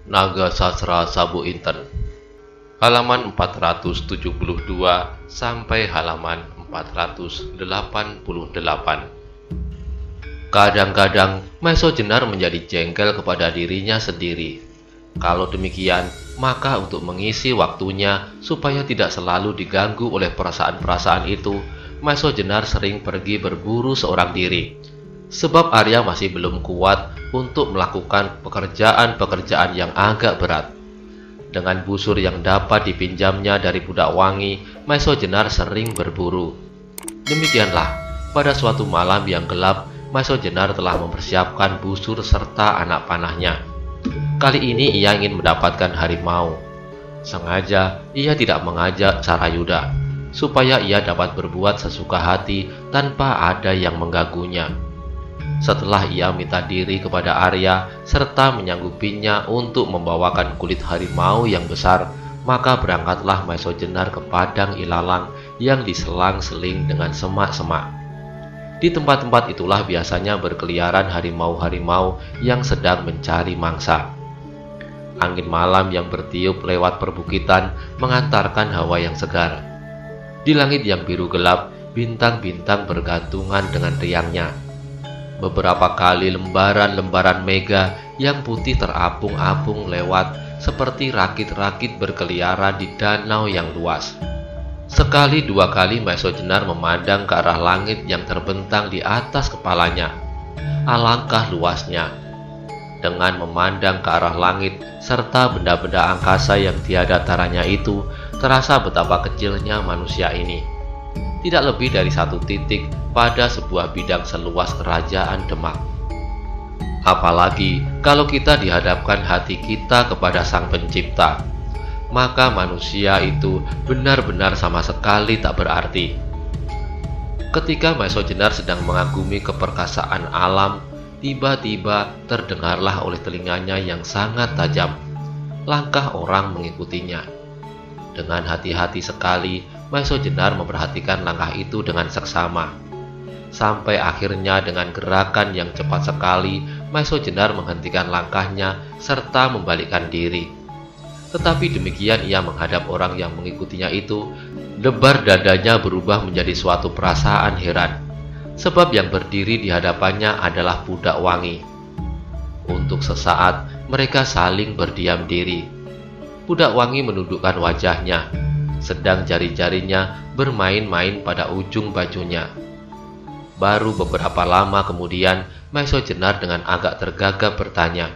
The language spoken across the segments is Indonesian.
Naga Sastra Sabu Inten, halaman 472 sampai halaman 488. Kadang-kadang Maeso Jenar menjadi jengkel kepada dirinya sendiri. Kalau demikian, maka untuk mengisi waktunya supaya tidak selalu diganggu oleh perasaan-perasaan itu, Maeso Jenar sering pergi berburu seorang diri. Sebab Arya masih belum kuat untuk melakukan pekerjaan-pekerjaan yang agak berat. Dengan busur yang dapat dipinjamnya dari budak wangi, Maeso Jenar sering berburu. Demikianlah, pada suatu malam yang gelap, Maeso Jenar telah mempersiapkan busur serta anak panahnya. Kali ini ia ingin mendapatkan harimau. Sengaja ia tidak mengajak Sarayuda, supaya ia dapat berbuat sesuka hati tanpa ada yang mengganggunya. Setelah ia minta diri kepada Arya serta menyanggupinya untuk membawakan kulit harimau yang besar, maka berangkatlah Maeso Jenar ke padang ilalang yang diselang-seling dengan semak-semak. Di tempat-tempat itulah biasanya berkeliaran harimau-harimau yang sedang mencari mangsa. Angin malam yang bertiup lewat perbukitan mengantarkan hawa yang segar. Di langit yang biru gelap, bintang-bintang bergantungan dengan riangnya. Beberapa kali lembaran-lembaran mega yang putih terapung-apung lewat seperti rakit-rakit berkeliaran di danau yang luas. Sekali dua kali Maeso Jenar memandang ke arah langit yang terbentang di atas kepalanya. Alangkah luasnya. Dengan memandang ke arah langit serta benda-benda angkasa yang tiada taranya itu, terasa betapa kecilnya manusia ini. Tidak lebih dari satu titik pada sebuah bidang seluas kerajaan Demak. Apalagi kalau kita dihadapkan hati kita kepada Sang Pencipta, maka manusia itu benar-benar sama sekali tak berarti. Ketika Maeso Jenar sedang mengagumi keperkasaan alam, tiba-tiba terdengarlah oleh telinganya yang sangat tajam langkah orang mengikutinya. Dengan hati-hati sekali, Maeso Jenar memperhatikan langkah itu dengan seksama. Sampai akhirnya dengan gerakan yang cepat sekali, Maeso Jenar menghentikan langkahnya serta membalikkan diri. Tetapi demikian ia menghadap orang yang mengikutinya itu, lebar dadanya berubah menjadi suatu perasaan heran. Sebab yang berdiri di hadapannya adalah budak wangi. Untuk sesaat mereka saling berdiam diri. Budak wangi menundukkan wajahnya, sedang jari-jarinya bermain-main pada ujung bajunya. Baru beberapa lama kemudian, Maeso Jenar dengan agak tergagap bertanya,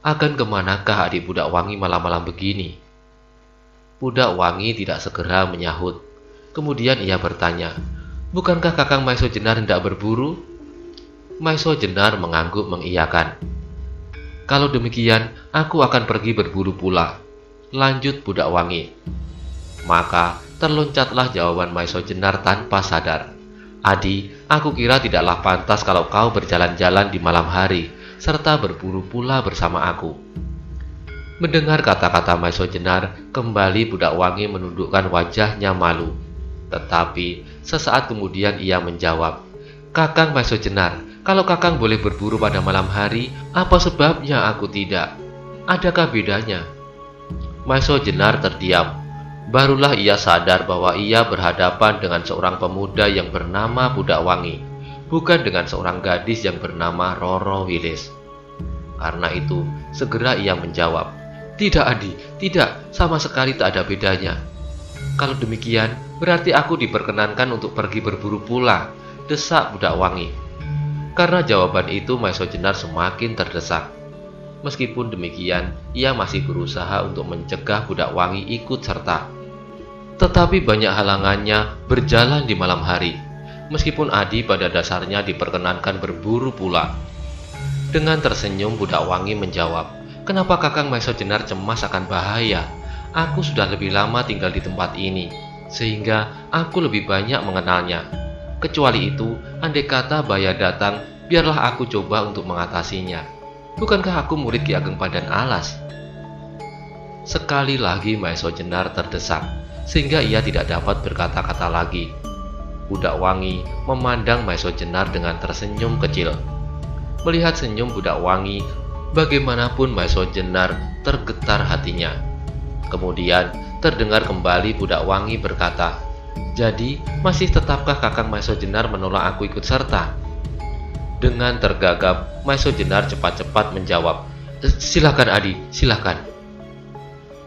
"Akan kemanakah adik budak wangi malam-malam begini?" Budak wangi tidak segera menyahut. Kemudian ia bertanya, "Bukankah Kakang Maeso Jenar hendak berburu?" Maeso Jenar mengangguk mengiyakan. "Kalau demikian, aku akan pergi berburu pula," lanjut budak wangi. Maka terloncatlah jawaban Maeso Jenar tanpa sadar. "Adi, aku kira tidaklah pantas kalau kau berjalan-jalan di malam hari, serta berburu pula bersama aku." Mendengar kata-kata Maeso Jenar, kembali budak wangi menundukkan wajahnya malu. Tetapi sesaat kemudian ia menjawab, "Kakang Maeso Jenar, kalau Kakang boleh berburu pada malam hari, apa sebabnya aku tidak? Adakah bedanya?" Maeso Jenar terdiam. Barulah ia sadar bahwa ia berhadapan dengan seorang pemuda yang bernama Budak Wangi, bukan dengan seorang gadis yang bernama Roro Wilis. Karena itu, segera ia menjawab, "Tidak, Adi, tidak, sama sekali tak ada bedanya." "Kalau demikian, berarti aku diperkenankan untuk pergi berburu pula," desak Budak Wangi. Karena jawaban itu, Maeso Jenar semakin terdesak. Meskipun demikian, ia masih berusaha untuk mencegah Budak Wangi ikut serta. Tetapi banyak halangannya berjalan di malam hari, meskipun Adi pada dasarnya diperkenankan berburu pula. Dengan tersenyum, Budak Wangi menjawab, "Kenapa Kakang Maeso Jenar cemas akan bahaya? Aku sudah lebih lama tinggal di tempat ini, sehingga aku lebih banyak mengenalnya. Kecuali itu, andai kata bahaya datang, biarlah aku coba untuk mengatasinya. Bukankah aku murid Ki Ageng Padan Alas?" Sekali lagi Maeso Jenar terdesak, sehingga ia tidak dapat berkata-kata lagi. Budak Wangi memandang Maeso Jenar dengan tersenyum kecil. Melihat senyum Budak Wangi, Bagaimanapun Maesho Jenar tergetar hatinya. Kemudian terdengar kembali budak wangi berkata, "Jadi masih tetapkah Kakang Maesho Jenar menolak aku ikut serta?" Dengan tergagap, Maesho Jenar cepat-cepat menjawab, "Silakan Adi, silakan."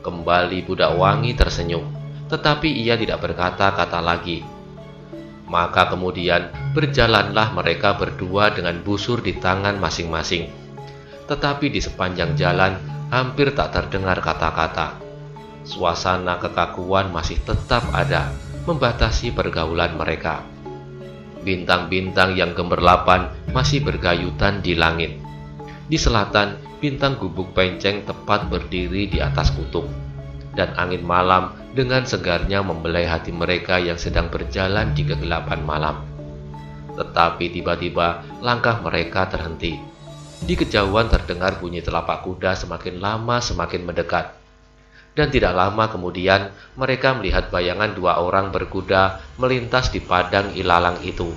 Kembali budak wangi tersenyum, tetapi ia tidak berkata-kata lagi. Maka kemudian berjalanlah mereka berdua dengan busur di tangan masing-masing. Tetapi di sepanjang jalan hampir tak terdengar kata-kata. Suasana kekakuan masih tetap ada, membatasi pergaulan mereka. Bintang-bintang yang gemerlapan masih bergayutan di langit. Di selatan, bintang gubuk penceng tepat berdiri di atas kutub. Dan angin malam dengan segarnya membelai hati mereka yang sedang berjalan di kegelapan malam. Tetapi tiba-tiba langkah mereka terhenti. Di kejauhan terdengar bunyi telapak kuda semakin lama semakin mendekat. Dan tidak lama kemudian mereka melihat bayangan dua orang berkuda melintas di padang ilalang itu.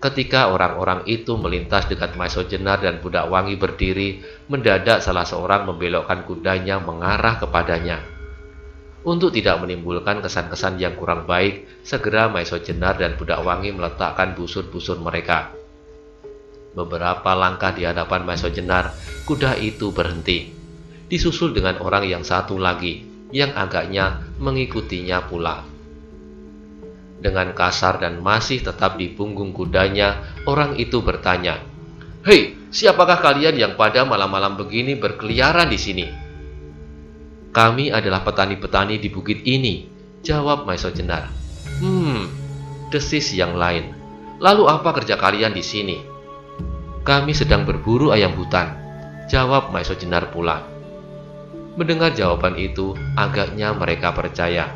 Ketika orang-orang itu melintas dekat Maesho Jenar dan budak wangi berdiri, mendadak salah seorang membelokkan kudanya mengarah kepadanya. Untuk tidak menimbulkan kesan-kesan yang kurang baik, segera Maesho Jenar dan budak wangi meletakkan busur-busur mereka. Beberapa langkah di hadapan Maesho Jenar, kuda itu berhenti. Disusul dengan orang yang satu lagi, yang agaknya mengikutinya pula. Dengan kasar dan masih tetap di punggung kudanya, orang itu bertanya, "Hei, siapakah kalian yang pada malam-malam begini berkeliaran di sini?" "Kami adalah petani-petani di bukit ini," jawab Maesho Jenar. Desis yang lain. "Lalu apa kerja kalian di sini?" "Kami sedang berburu ayam hutan," jawab Maesho Jenar pula. Mendengar jawaban itu, agaknya mereka percaya.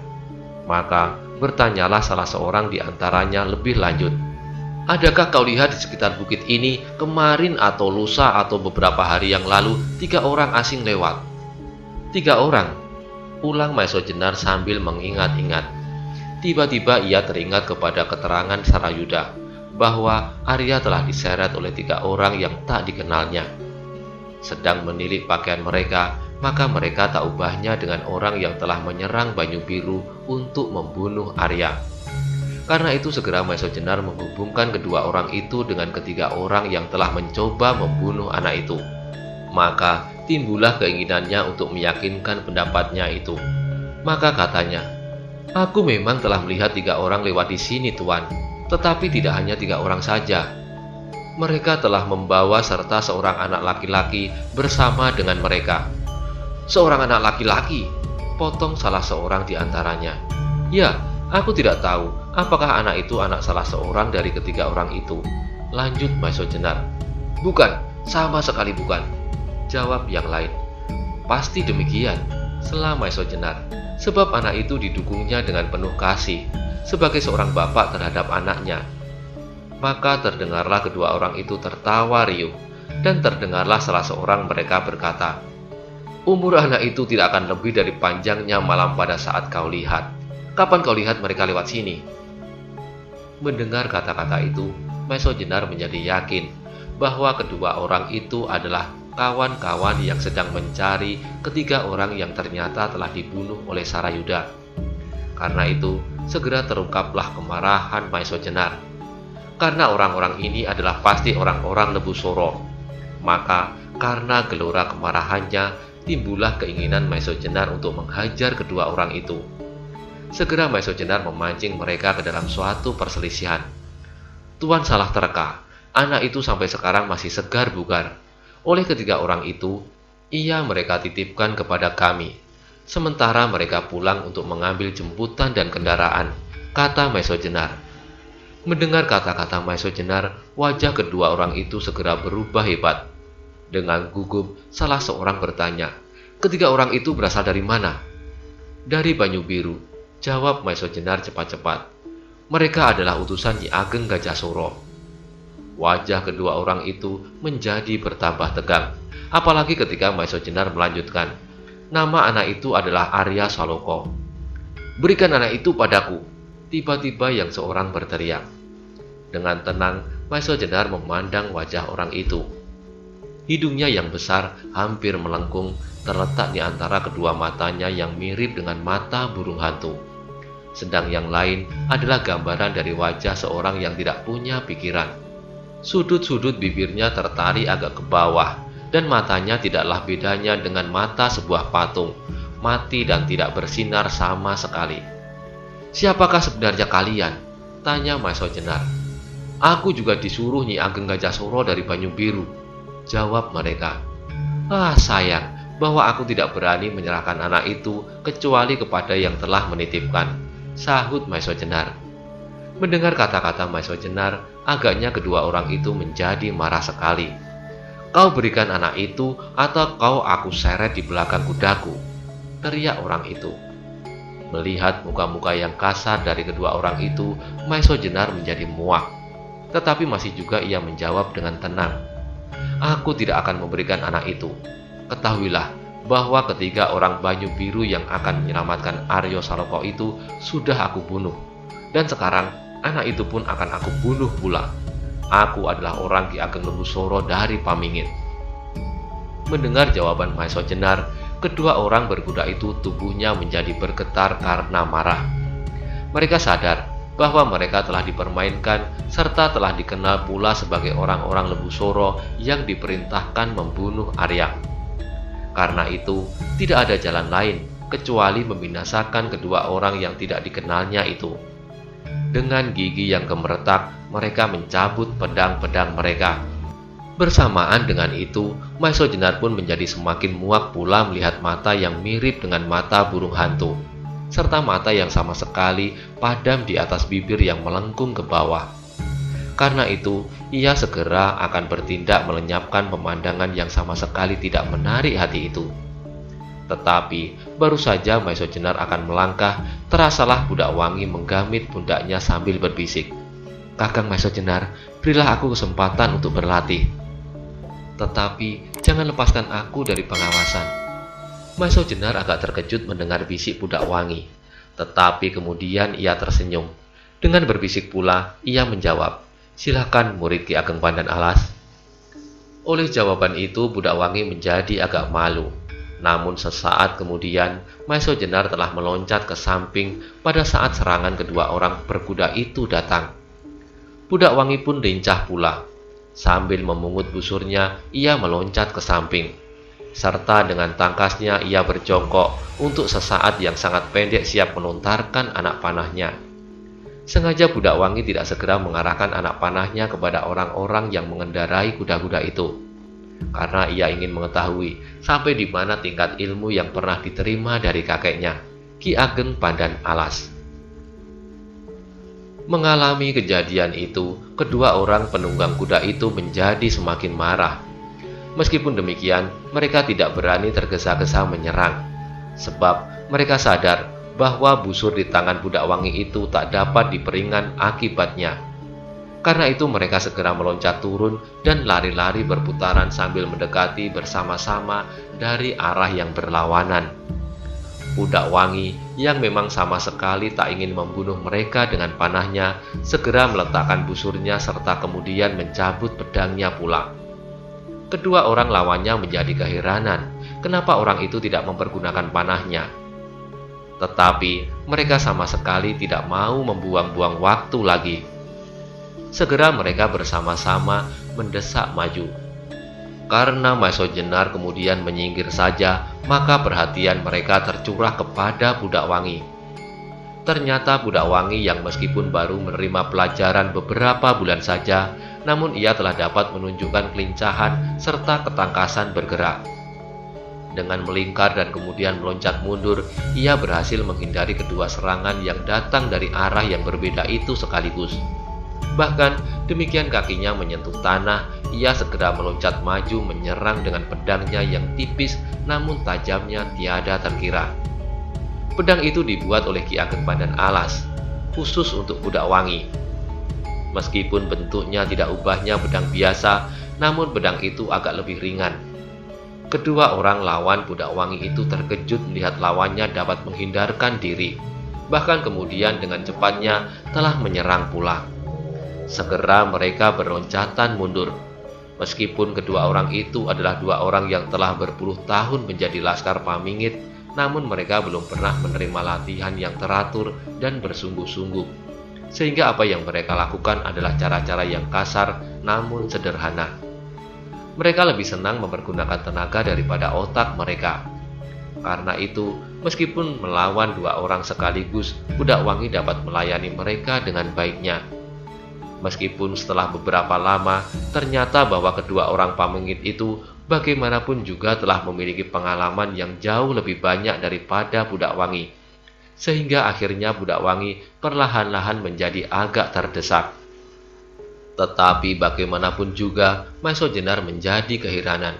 Maka bertanyalah salah seorang di antaranya lebih lanjut, "Adakah kau lihat di sekitar bukit ini kemarin atau lusa atau beberapa hari yang lalu 3 orang asing lewat?" "3 orang," ulang Maesho Jenar sambil mengingat-ingat. Tiba-tiba ia teringat kepada keterangan Sarayuda bahwa Arya telah diseret oleh 3 orang yang tak dikenalnya. Sedang menilik pakaian mereka, maka mereka tak ubahnya dengan orang yang telah menyerang Banyu Biru untuk membunuh Arya. Karena itu segera Maesho Jenar menghubungkan kedua orang itu dengan ketiga orang yang telah mencoba membunuh anak itu. Maka timbullah keinginannya untuk meyakinkan pendapatnya itu. Maka katanya, "Aku memang telah melihat 3 orang lewat di sini, Tuan. Tetapi tidak hanya 3 orang saja. Mereka telah membawa serta seorang anak laki-laki bersama dengan mereka." "Seorang anak laki-laki?" potong salah seorang di antaranya. "Ya, aku tidak tahu apakah anak itu anak salah seorang dari ketiga orang itu," lanjut Maesho Jenar. "Bukan, sama sekali bukan," jawab yang lain. "Pasti demikian," sela Maesho Jenar, "sebab anak itu didukungnya dengan penuh kasih sebagai seorang bapak terhadap anaknya." Maka terdengarlah kedua orang itu tertawa riuh, dan terdengarlah salah seorang mereka berkata, "Umur anak itu tidak akan lebih dari panjangnya malam pada saat kau lihat. Kapan kau lihat mereka lewat sini?" Mendengar kata-kata itu, Maesho Jenar menjadi yakin bahwa kedua orang itu adalah kawan-kawan yang sedang mencari ketiga orang yang ternyata telah dibunuh oleh Sarayuda. Karena itu, segera terungkaplah kemarahan Maesho Jenar. Karena orang-orang ini adalah pasti orang-orang Lebu Soro. Maka karena gelora kemarahannya, timbullah keinginan Maesho Jenar untuk menghajar kedua orang itu. Segera Maesho Jenar memancing mereka ke dalam suatu perselisihan. "Tuan salah terka, anak itu sampai sekarang masih segar bugar. Oleh ketiga orang itu, ia mereka titipkan kepada kami. Sementara mereka pulang untuk mengambil jemputan dan kendaraan," kata Maesho Jenar. Mendengar kata-kata Maesho Jenar, wajah kedua orang itu segera berubah hebat. Dengan gugup, salah seorang bertanya, "Ketiga orang itu berasal dari mana?" "Dari Banyu Biru," jawab Maesho Jenar cepat-cepat. "Mereka adalah utusan Nyi Ageng Gajah Soro." Wajah kedua orang itu menjadi bertambah tegang, apalagi ketika Maesho Jenar melanjutkan, "Nama anak itu adalah Arya Saloko." "Berikan anak itu padaku," tiba-tiba yang seorang berteriak. Dengan tenang, Maesho Jenar memandang wajah orang itu. Hidungnya yang besar hampir melengkung terletak di antara kedua matanya yang mirip dengan mata burung hantu. Sedang yang lain adalah gambaran dari wajah seorang yang tidak punya pikiran. Sudut-sudut bibirnya tertarik agak ke bawah, dan matanya tidaklah bedanya dengan mata sebuah patung, mati dan tidak bersinar sama sekali. "Siapakah sebenarnya kalian?" tanya Maesho Jenar. "Aku juga disuruh Nyi Ageng Gajah Soro dari Banyu Biru," jawab mereka. "Ah, sayang bahwa aku tidak berani menyerahkan anak itu kecuali kepada yang telah menitipkan," sahut Maesho Jenar. Mendengar kata-kata Maesho Jenar, agaknya kedua orang itu menjadi marah sekali. "Kau berikan anak itu atau kau aku seret di belakang kudaku," teriak orang itu. Melihat muka-muka yang kasar dari kedua orang itu, Maesho Jenar menjadi muak. Tetapi masih juga ia menjawab dengan tenang, "Aku tidak akan memberikan anak itu. Ketahuilah bahwa ketiga orang Banyu Biru yang akan menyelamatkan Aryo Saloko itu sudah aku bunuh. Dan sekarang anak itu pun akan aku bunuh pula. Aku adalah orang Ki Ageng Lembu Soro dari Pamingit." Mendengar jawaban Maesho Jenar, kedua orang berkuda itu tubuhnya menjadi bergetar karena marah. Mereka sadar bahwa mereka telah dipermainkan serta telah dikenal pula sebagai orang-orang Lembu Soro yang diperintahkan membunuh Arya. Karena itu, tidak ada jalan lain kecuali membinasakan kedua orang yang tidak dikenalnya itu. Dengan gigi yang gemeretak, mereka mencabut pedang-pedang mereka. Bersamaan dengan itu, Maesho Jenar pun menjadi semakin muak pula melihat mata yang mirip dengan mata burung hantu, serta mata yang sama sekali padam di atas bibir yang melengkung ke bawah. Karena itu, ia segera akan bertindak melenyapkan pemandangan yang sama sekali tidak menarik hati itu. Tetapi, baru saja Maesho Jenar akan melangkah, terasalah Budak Wangi menggamit pundaknya sambil berbisik, "Kakang Maesho Jenar, berilah aku kesempatan untuk berlatih. Tetapi, jangan lepaskan aku dari pengawasan." Maesho Jenar agak terkejut mendengar bisik Budak Wangi. Tetapi kemudian ia tersenyum. Dengan berbisik pula, ia menjawab, "Silakan murid Ki Ageng Pandan Alas." Oleh jawaban itu, Budak Wangi menjadi agak malu. Namun sesaat kemudian, Maesho Jenar telah meloncat ke samping pada saat serangan kedua orang berkuda itu datang. Budak Wangi pun lincah pula. Sambil memungut busurnya, ia meloncat ke samping. Serta dengan tangkasnya ia berjongkok untuk sesaat yang sangat pendek siap melontarkan anak panahnya. Sengaja Budak Wangi tidak segera mengarahkan anak panahnya kepada orang-orang yang mengendarai kuda-kuda itu, karena ia ingin mengetahui sampai di mana tingkat ilmu yang pernah diterima dari kakeknya, Ki Ageng Pandan Alas. Mengalami kejadian itu, kedua orang penunggang kuda itu menjadi semakin marah. Meskipun demikian, mereka tidak berani tergesa-gesa menyerang, sebab mereka sadar bahwa busur di tangan Budak Wangi itu tak dapat diperingan akibatnya. Karena itu mereka segera meloncat turun dan lari-lari berputaran sambil mendekati bersama-sama dari arah yang berlawanan. Budak Wangi yang memang sama sekali tak ingin membunuh mereka dengan panahnya, segera meletakkan busurnya serta kemudian mencabut pedangnya pula. Kedua orang lawannya menjadi keheranan, kenapa orang itu tidak mempergunakan panahnya. Tetapi mereka sama sekali tidak mau membuang-buang waktu lagi. Segera mereka bersama-sama mendesak maju. Karena Maesho Jenar kemudian menyingkir saja, maka perhatian mereka tercurah kepada Budak Wangi. Ternyata Budak Wangi yang meskipun baru menerima pelajaran beberapa bulan saja, namun ia telah dapat menunjukkan kelincahan serta ketangkasan bergerak. Dengan melingkar dan kemudian meloncat mundur, ia berhasil menghindari kedua serangan yang datang dari arah yang berbeda itu sekaligus. Bahkan demikian kakinya menyentuh tanah, ia segera meloncat maju menyerang dengan pedangnya yang tipis namun tajamnya tiada terkira. Pedang itu dibuat oleh Ki Ageng Pandan Alas, khusus untuk Budak Wangi. Meskipun bentuknya tidak ubahnya pedang biasa, namun pedang itu agak lebih ringan. Kedua orang lawan Budak Wangi itu terkejut melihat lawannya dapat menghindarkan diri. Bahkan kemudian dengan cepatnya telah menyerang pula. Segera mereka berloncatan mundur. Meskipun kedua orang itu adalah dua orang yang telah berpuluh tahun menjadi laskar Pamingit, namun mereka belum pernah menerima latihan yang teratur dan bersungguh-sungguh. Sehingga apa yang mereka lakukan adalah cara-cara yang kasar namun sederhana. Mereka lebih senang mempergunakan tenaga daripada otak mereka. Karena itu, meskipun melawan dua orang sekaligus, Budak Wangi dapat melayani mereka dengan baiknya. Meskipun setelah beberapa lama, ternyata bahwa kedua orang Pamingit itu bagaimanapun juga telah memiliki pengalaman yang jauh lebih banyak daripada Budak Wangi. Sehingga akhirnya Budak Wangi perlahan-lahan menjadi agak terdesak. Tetapi bagaimanapun juga, Maiso Jenar menjadi keheranan.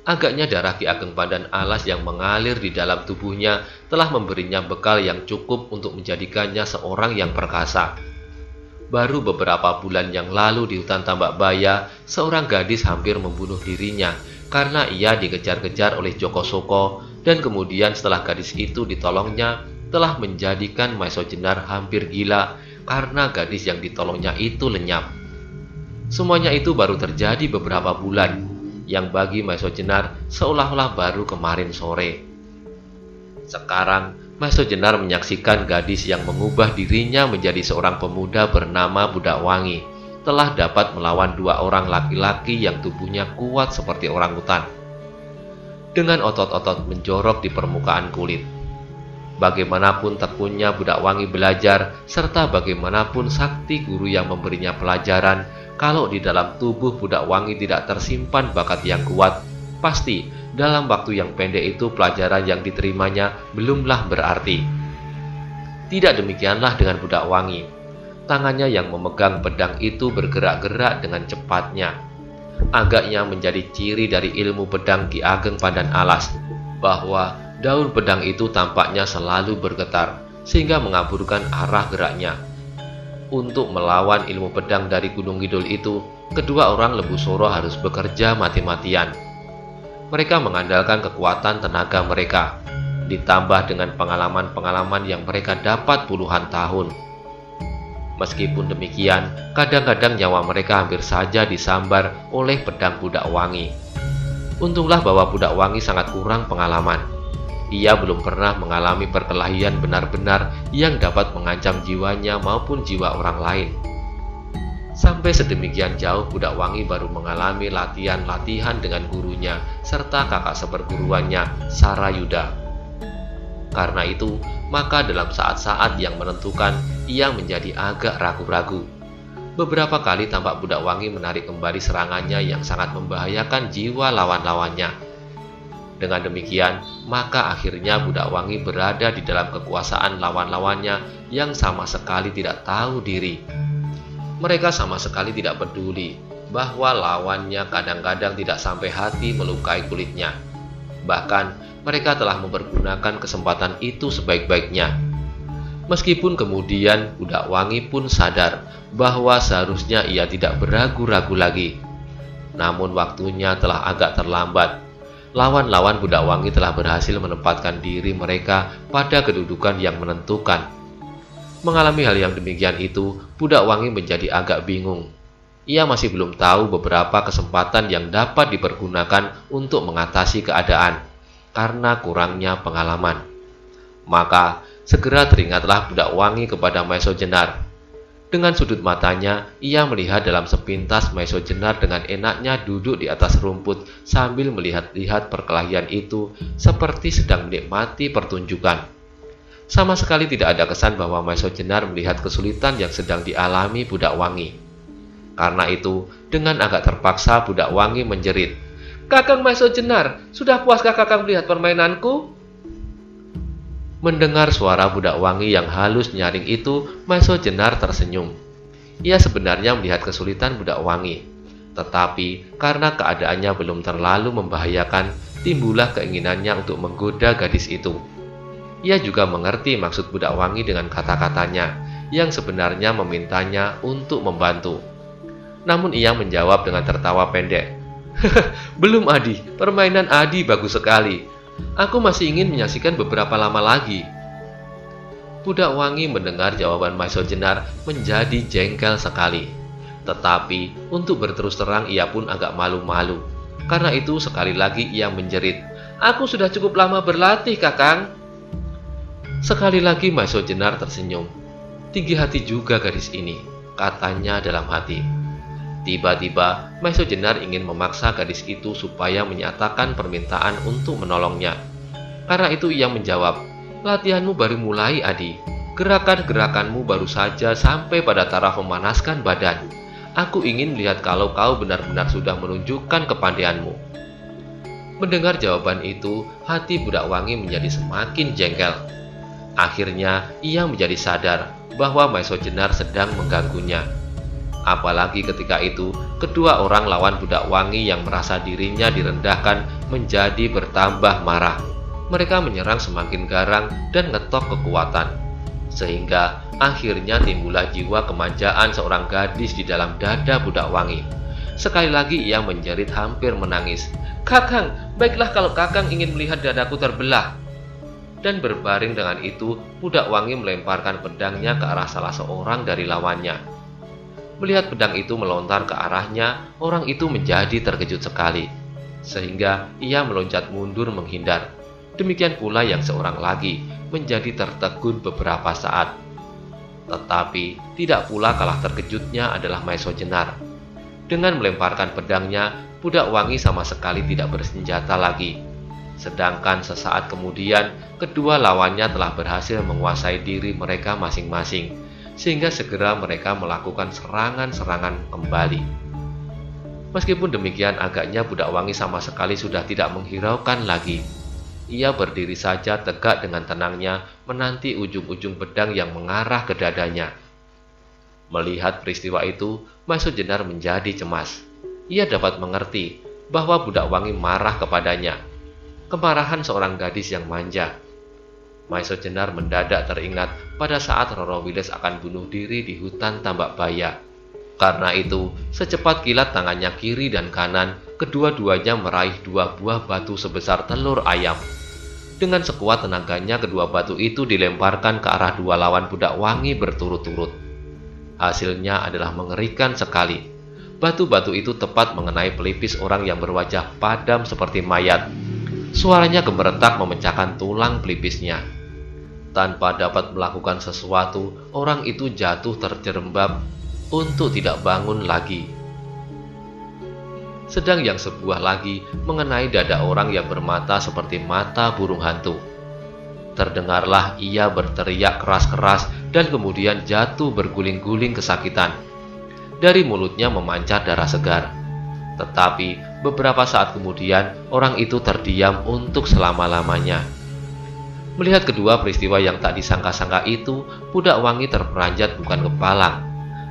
Agaknya darah Ki Ageng Pandan Alas yang mengalir di dalam tubuhnya telah memberinya bekal yang cukup untuk menjadikannya seorang yang perkasa. Baru beberapa bulan yang lalu di hutan Tambak Baya, seorang gadis hampir membunuh dirinya karena ia dikejar-kejar oleh Joko Soko, dan kemudian setelah gadis itu ditolongnya, telah menjadikan Maiso Jenar hampir gila karena gadis yang ditolongnya itu lenyap. Semuanya itu baru terjadi beberapa bulan, yang bagi Maiso Jenar seolah-olah baru kemarin sore. Sekarang, Maiso Jenar menyaksikan gadis yang mengubah dirinya menjadi seorang pemuda bernama Budak Wangi telah dapat melawan dua orang laki-laki yang tubuhnya kuat seperti orangutan, dengan otot-otot menjorok di permukaan kulit. Bagaimanapun tekunnya Budak Wangi belajar, serta bagaimanapun sakti guru yang memberinya pelajaran, kalau di dalam tubuh Budak Wangi tidak tersimpan bakat yang kuat, pasti dalam waktu yang pendek itu pelajaran yang diterimanya belumlah berarti. Tidak demikianlah dengan Budak Wangi. Tangannya yang memegang pedang itu bergerak-gerak dengan cepatnya. Agaknya menjadi ciri dari ilmu pedang Ki Ageng Pandan Alas, bahwa daun pedang itu tampaknya selalu bergetar, sehingga mengaburkan arah geraknya. Untuk melawan ilmu pedang dari Gunung Kidul itu, kedua orang Lembu Soro harus bekerja mati-matian. Mereka mengandalkan kekuatan tenaga mereka, ditambah dengan pengalaman-pengalaman yang mereka dapat puluhan tahun. Meskipun demikian, kadang-kadang nyawa mereka hampir saja disambar oleh pedang Budak Wangi. Untunglah bahwa Budak Wangi sangat kurang pengalaman. Ia belum pernah mengalami perkelahian benar-benar yang dapat mengancam jiwanya maupun jiwa orang lain. Sampai sedemikian jauh Budak Wangi baru mengalami latihan-latihan dengan gurunya serta kakak seperguruannya, Sarayuda. Karena itu, maka dalam saat-saat yang menentukan, ia menjadi agak ragu-ragu. Beberapa kali tampak Budak Wangi menarik kembali serangannya yang sangat membahayakan jiwa lawan-lawannya. Dengan demikian, maka akhirnya Budak Wangi berada di dalam kekuasaan lawan-lawannya yang sama sekali tidak tahu diri. Mereka sama sekali tidak peduli bahwa lawannya kadang-kadang tidak sampai hati melukai kulitnya. Bahkan, mereka telah mempergunakan kesempatan itu sebaik-baiknya. Meskipun kemudian Budak Wangi pun sadar bahwa seharusnya ia tidak beragu-ragu lagi. Namun waktunya telah agak terlambat. Lawan-lawan Budak Wangi telah berhasil menempatkan diri mereka pada kedudukan yang menentukan. Mengalami hal yang demikian itu, Budak Wangi menjadi agak bingung. Ia masih belum tahu beberapa kesempatan yang dapat dipergunakan untuk mengatasi keadaan, karena kurangnya pengalaman. Maka, segera teringatlah Budak Wangi kepada Maiso Jenar. Dengan sudut matanya, ia melihat dalam sepintas Maiso Jenar dengan enaknya duduk di atas rumput sambil melihat-lihat perkelahian itu seperti sedang menikmati pertunjukan. Sama sekali tidak ada kesan bahwa Maiso Jenar melihat kesulitan yang sedang dialami Budak Wangi. Karena itu, dengan agak terpaksa Budak Wangi menjerit, "Kakang Maiso Jenar, sudah puaskah kakang melihat permainanku?" Mendengar suara Budak Wangi yang halus nyaring itu, Maiso Jenar tersenyum. Ia sebenarnya melihat kesulitan Budak Wangi. Tetapi, karena keadaannya belum terlalu membahayakan, timbullah keinginannya untuk menggoda gadis itu. Ia juga mengerti maksud Budak Wangi dengan kata-katanya, yang sebenarnya memintanya untuk membantu. Namun ia menjawab dengan tertawa pendek, "Belum Adi, permainan Adi bagus sekali. Aku masih ingin menyaksikan beberapa lama lagi." Budak Wangi mendengar jawaban Maiso Jenar menjadi jengkel sekali. Tetapi untuk berterus terang ia pun agak malu-malu. Karena itu sekali lagi ia menjerit, "Aku sudah cukup lama berlatih, Kakang." Sekali lagi Maesho Jenar tersenyum. "Tinggi hati juga gadis ini," katanya dalam hati. Tiba-tiba Maesho Jenar ingin memaksa gadis itu supaya menyatakan permintaan untuk menolongnya. Karena itu ia menjawab, "Latihanmu baru mulai, Adi. Gerakan-gerakanmu baru saja sampai pada taraf memanaskan badan. Aku ingin lihat kalau kau benar-benar sudah menunjukkan kepandaianmu." Mendengar jawaban itu, hati budak wangi menjadi semakin jengkel. Akhirnya, ia menjadi sadar bahwa Maesho Jenar sedang mengganggunya. Apalagi ketika itu, kedua orang lawan budak wangi yang merasa dirinya direndahkan menjadi bertambah marah. Mereka menyerang semakin garang dan ngetok kekuatan. Sehingga akhirnya timbullah jiwa kemanjaan seorang gadis di dalam dada budak wangi. Sekali lagi ia menjerit hampir menangis, "Kakang, baiklah kalau Kakang ingin melihat dadaku terbelah." Dan berbaring dengan itu, budak wangi melemparkan pedangnya ke arah salah seorang dari lawannya. Melihat pedang itu melontar ke arahnya, orang itu menjadi terkejut sekali. Sehingga ia meloncat mundur menghindar. Demikian pula yang seorang lagi menjadi tertegun beberapa saat. Tetapi tidak pula kalah terkejutnya adalah Maesho Jenar. Dengan melemparkan pedangnya, budak wangi sama sekali tidak bersenjata lagi. Sedangkan sesaat kemudian, kedua lawannya telah berhasil menguasai diri mereka masing-masing, sehingga segera mereka melakukan serangan-serangan kembali. Meskipun demikian, agaknya budak wangi sama sekali sudah tidak menghiraukan lagi. Ia berdiri saja tegak dengan tenangnya, menanti ujung-ujung pedang yang mengarah ke dadanya. Melihat peristiwa itu, Maesho Jenar menjadi cemas. Ia dapat mengerti bahwa budak wangi marah kepadanya. Kemarahan seorang gadis yang manja. Maesho Jenar mendadak teringat pada saat Roro Wiles akan bunuh diri di hutan Tambak Baya. Karena itu, secepat kilat tangannya kiri dan kanan, kedua-duanya meraih dua buah batu sebesar telur ayam. Dengan sekuat tenaganya, kedua batu itu dilemparkan ke arah dua lawan budak wangi berturut-turut. Hasilnya adalah mengerikan sekali. Batu-batu itu tepat mengenai pelipis orang yang berwajah padam seperti mayat. Suaranya gemeretak memecahkan tulang pelipisnya. Tanpa dapat melakukan sesuatu, orang itu jatuh terjerembab untuk tidak bangun lagi. Sedang yang sebuah lagi mengenai dada orang yang bermata seperti mata burung hantu. Terdengarlah ia berteriak keras-keras dan kemudian jatuh berguling-guling kesakitan. Dari mulutnya memancar darah segar. Tetapi beberapa saat kemudian orang itu terdiam untuk selama-lamanya. Melihat kedua peristiwa yang tak disangka-sangka itu, budak wangi terperanjat bukan kepalang.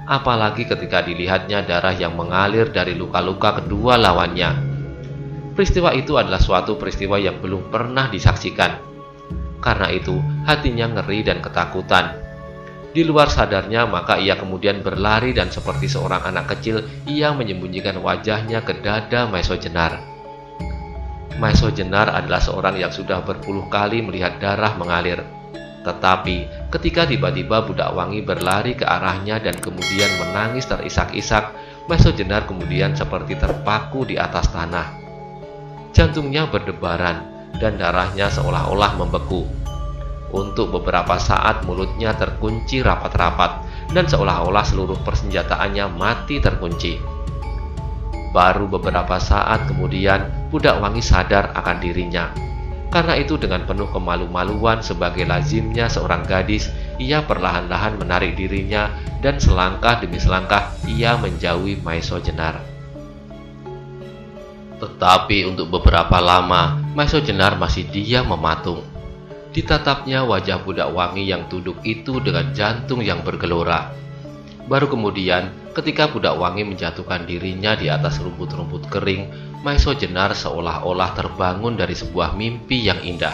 Apalagi ketika dilihatnya darah yang mengalir dari luka-luka kedua lawannya. Peristiwa itu adalah suatu peristiwa yang belum pernah disaksikan. Karena itu, hatinya ngeri dan ketakutan. Di luar sadarnya, maka ia kemudian berlari dan seperti seorang anak kecil, ia menyembunyikan wajahnya ke dada Maesho Jenar. Maesho Jenar adalah seorang yang sudah berpuluh kali melihat darah mengalir. Tetapi ketika tiba-tiba budak wangi berlari ke arahnya dan kemudian menangis terisak-isak, Maesho Jenar kemudian seperti terpaku di atas tanah. Jantungnya berdebaran dan darahnya seolah-olah membeku. Untuk beberapa saat mulutnya terkunci rapat-rapat dan seolah-olah seluruh persenjataannya mati terkunci. Baru beberapa saat kemudian budak wangi sadar akan dirinya. Karena itu dengan penuh kemalu-maluan sebagai lazimnya seorang gadis, ia perlahan-lahan menarik dirinya dan selangkah demi selangkah ia menjauhi Maesho Jenar. Tetapi untuk beberapa lama, Maesho Jenar masih diam mematung. Ditatapnya wajah budak wangi yang duduk itu dengan jantung yang bergelora. Baru kemudian, ketika budak wangi menjatuhkan dirinya di atas rumput-rumput kering, Maesho Jenar seolah-olah terbangun dari sebuah mimpi yang indah.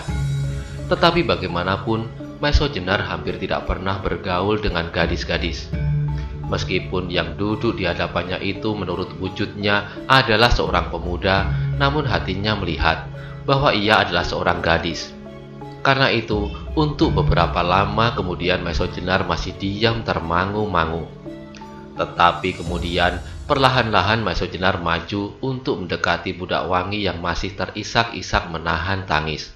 Tetapi bagaimanapun, Maesho Jenar hampir tidak pernah bergaul dengan gadis-gadis. Meskipun yang duduk di hadapannya itu menurut wujudnya adalah seorang pemuda, namun hatinya melihat bahwa ia adalah seorang gadis. Karena itu, untuk beberapa lama kemudian Maesho Jenar masih diam termangu-mangu. Tetapi kemudian perlahan-lahan Maiso Jenar maju untuk mendekati budak wangi yang masih terisak-isak menahan tangis.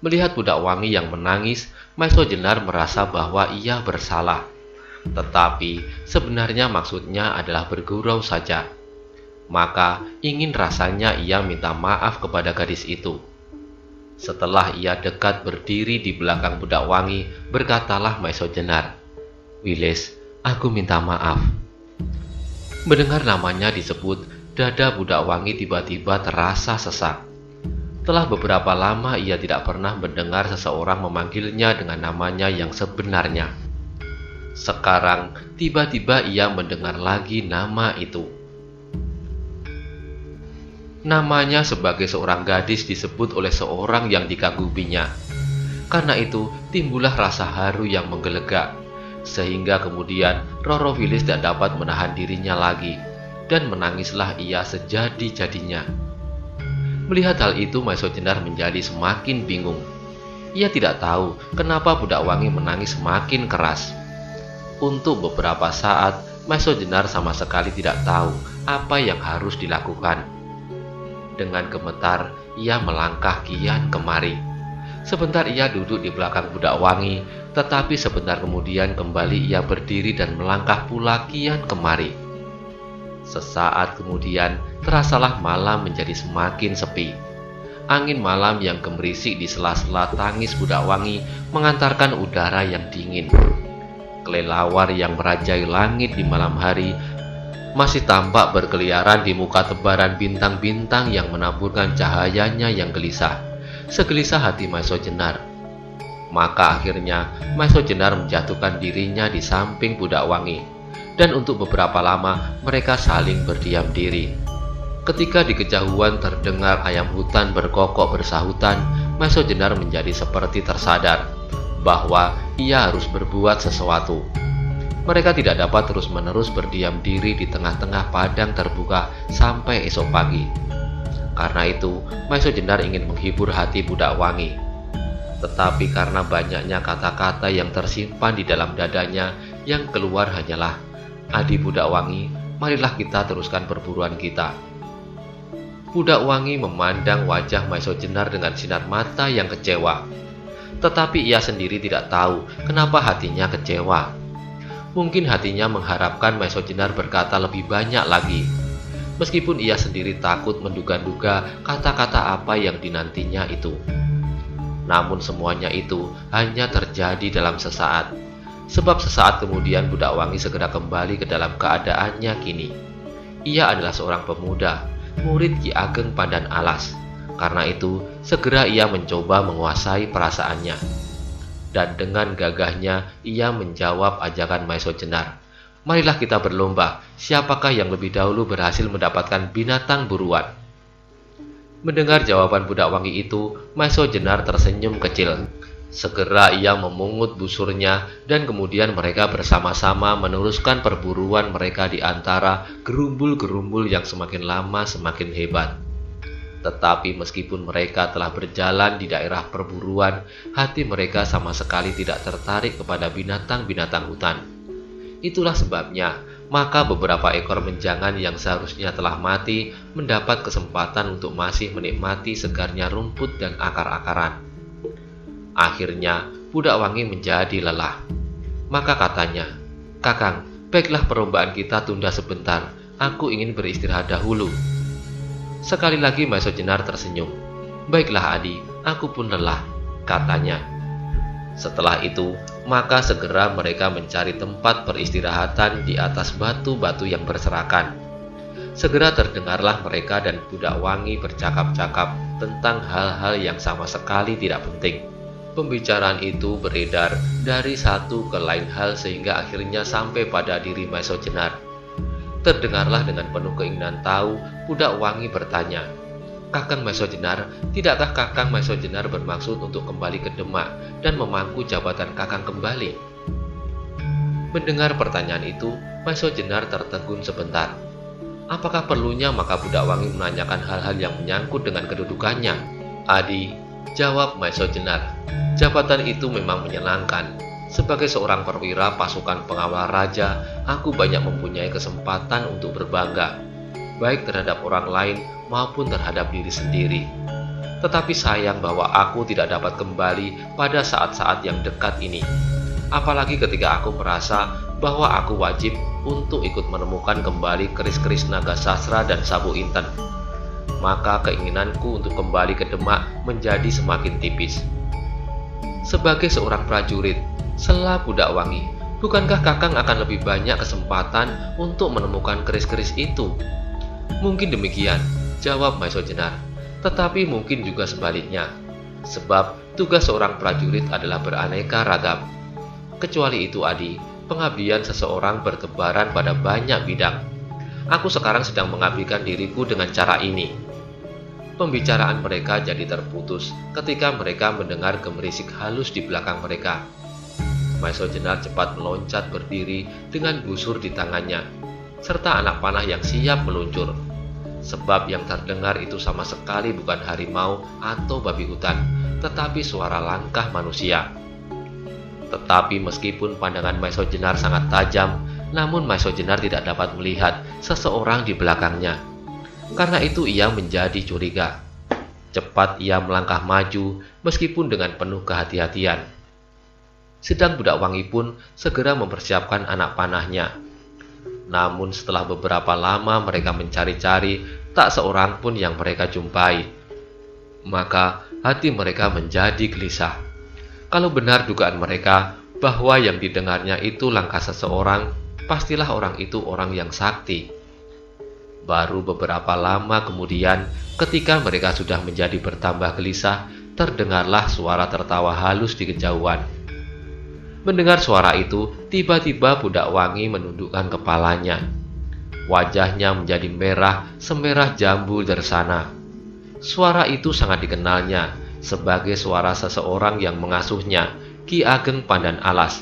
Melihat budak wangi yang menangis, Maiso Jenar merasa bahwa ia bersalah. Tetapi sebenarnya maksudnya adalah bergurau saja. Maka ingin rasanya ia minta maaf kepada gadis itu. Setelah ia dekat berdiri di belakang budak wangi, berkatalah Maiso Jenar, "Wilis, aku minta maaf." Mendengar namanya disebut, dada budak wangi tiba-tiba terasa sesak. Telah beberapa lama ia tidak pernah mendengar seseorang memanggilnya dengan namanya yang sebenarnya. Sekarang tiba-tiba ia mendengar lagi nama itu. Namanya sebagai seorang gadis disebut oleh seorang yang dikaguminya. Karena itu timbullah rasa haru yang menggelegak, sehingga kemudian Roro Wilis tidak dapat menahan dirinya lagi, dan menangislah ia sejadi-jadinya. Melihat hal itu, Maiso Jenar menjadi semakin bingung. Ia tidak tahu kenapa budak wangi menangis semakin keras. Untuk beberapa saat, Maiso Jenar sama sekali tidak tahu apa yang harus dilakukan. Dengan gemetar, ia melangkah kian kemari. Sebentar ia duduk di belakang budak wangi, tetapi sebentar kemudian kembali ia berdiri dan melangkah pula kian kemari. Sesaat kemudian, terasalah malam menjadi semakin sepi. Angin malam yang gemerisik di sela-sela tangis budak wangi mengantarkan udara yang dingin. Kelelawar yang merajai langit di malam hari masih tampak berkeliaran di muka tebaran bintang-bintang yang menaburkan cahayanya yang gelisah. Segelisah hati Maiso Jenar. Maka akhirnya Maiso Jenar menjatuhkan dirinya di samping budak wangi. Dan untuk beberapa lama mereka saling berdiam diri. Ketika di kejauhan terdengar ayam hutan berkokok bersahutan, Maiso Jenar menjadi seperti tersadar bahwa ia harus berbuat sesuatu. Mereka tidak dapat terus-menerus berdiam diri di tengah-tengah padang terbuka sampai esok pagi. Karena itu, Maiso Jenar ingin menghibur hati budak wangi. Tetapi karena banyaknya kata-kata yang tersimpan di dalam dadanya, yang keluar hanyalah, "Adi budak wangi, marilah kita teruskan perburuan kita." Budak wangi memandang wajah Maiso Jenar dengan sinar mata yang kecewa. Tetapi ia sendiri tidak tahu kenapa hatinya kecewa. Mungkin hatinya mengharapkan Maiso Jenar berkata lebih banyak lagi. Meskipun ia sendiri takut menduga-duga kata-kata apa yang dinantinya itu. Namun semuanya itu hanya terjadi dalam sesaat. Sebab sesaat kemudian budak wangi segera kembali ke dalam keadaannya kini. Ia adalah seorang pemuda, murid Ki Ageng Pandan Alas. Karena itu, segera ia mencoba menguasai perasaannya. Dan dengan gagahnya, ia menjawab ajakan Maiso Jenar. "Marilah kita berlomba, siapakah yang lebih dahulu berhasil mendapatkan binatang buruan?" Mendengar jawaban budak wangi itu, Maiso Jenar tersenyum kecil. Segera ia memungut busurnya dan kemudian mereka bersama-sama meneruskan perburuan mereka di antara gerumbul-gerumbul yang semakin lama semakin hebat. Tetapi meskipun mereka telah berjalan di daerah perburuan, hati mereka sama sekali tidak tertarik kepada binatang-binatang hutan. Itulah sebabnya, maka beberapa ekor menjangan yang seharusnya telah mati mendapat kesempatan untuk masih menikmati segarnya rumput dan akar-akaran. Akhirnya, budak wangi menjadi lelah. Maka katanya, "Kakang, baiklah perlombaan kita tunda sebentar. Aku ingin beristirahat dahulu." Sekali lagi Maiso Jenar tersenyum. "Baiklah Adi, aku pun lelah," katanya. Setelah itu, maka segera mereka mencari tempat peristirahatan di atas batu-batu yang berserakan. Segera terdengarlah mereka dan budak wangi bercakap-cakap tentang hal-hal yang sama sekali tidak penting. Pembicaraan itu beredar dari satu ke lain hal sehingga akhirnya sampai pada diri Maiso Jenar. Terdengarlah dengan penuh keinginan tahu, budak wangi bertanya, "Kakang Maiso Jenar, tidakkah Kakang Maiso Jenar bermaksud untuk kembali ke Demak dan memangku jabatan Kakang kembali?" Mendengar pertanyaan itu, Maiso Jenar tertegun sebentar. Apakah perlunya maka budak wangi menanyakan hal-hal yang menyangkut dengan kedudukannya? "Adi," jawab Maiso Jenar, "jabatan itu memang menyenangkan. Sebagai seorang perwira pasukan pengawal raja, aku banyak mempunyai kesempatan untuk berbangga, baik terhadap orang lain maupun terhadap diri sendiri. Tetapi sayang bahwa aku tidak dapat kembali pada saat-saat yang dekat ini. Apalagi ketika aku merasa bahwa aku wajib untuk ikut menemukan kembali keris-keris naga sasra dan sabu inten. Maka keinginanku untuk kembali ke Demak menjadi semakin tipis. Sebagai seorang prajurit, sela Budak Wangi, bukankah Kakang akan lebih banyak kesempatan untuk menemukan keris-keris itu? Mungkin demikian, jawab Maiso Jenar. Tetapi mungkin juga sebaliknya, sebab tugas seorang prajurit adalah beraneka ragam. Kecuali itu, Adi, pengabdian seseorang bertebaran pada banyak bidang. Aku sekarang sedang mengabdikan diriku dengan cara ini. Pembicaraan mereka jadi terputus ketika mereka mendengar gemerisik halus di belakang mereka. Maiso Jenar cepat meloncat berdiri dengan busur di tangannya, serta anak panah yang siap meluncur. Sebab yang terdengar itu sama sekali bukan harimau atau babi hutan, tetapi suara langkah manusia. Tetapi meskipun pandangan Maiso Jenar sangat tajam, namun Maiso Jenar tidak dapat melihat seseorang di belakangnya. Karena itu ia menjadi curiga. Cepat ia melangkah maju meskipun dengan penuh kehati-hatian. Sedang Budak Wangi pun segera mempersiapkan anak panahnya. Namun setelah beberapa lama mereka mencari-cari, tak seorang pun yang mereka jumpai. Maka hati mereka menjadi gelisah. Kalau benar dugaan mereka bahwa yang didengarnya itu langkah seseorang, pastilah orang itu orang yang sakti. Baru beberapa lama kemudian, ketika mereka sudah menjadi bertambah gelisah, terdengarlah suara tertawa halus di kejauhan. Mendengar suara itu, tiba-tiba Budak Wangi menundukkan kepalanya. Wajahnya menjadi merah, semerah jambu dersana. Suara itu sangat dikenalnya sebagai suara seseorang yang mengasuhnya, Ki Ageng Pandan Alas.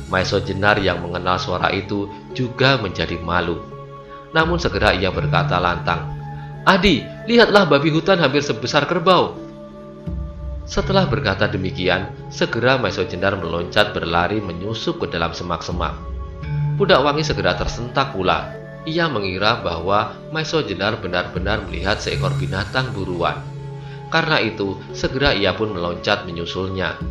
Maiso Jenar yang mengenal suara itu juga menjadi malu. Namun segera ia berkata lantang, "Adi, lihatlah babi hutan hampir sebesar kerbau." Setelah berkata demikian, segera Maiso Jenar meloncat berlari menyusup ke dalam semak-semak. Budak Wangi segera tersentak pula. Ia mengira bahwa Maiso Jenar benar-benar melihat seekor binatang buruan. Karena itu, segera ia pun meloncat menyusulnya.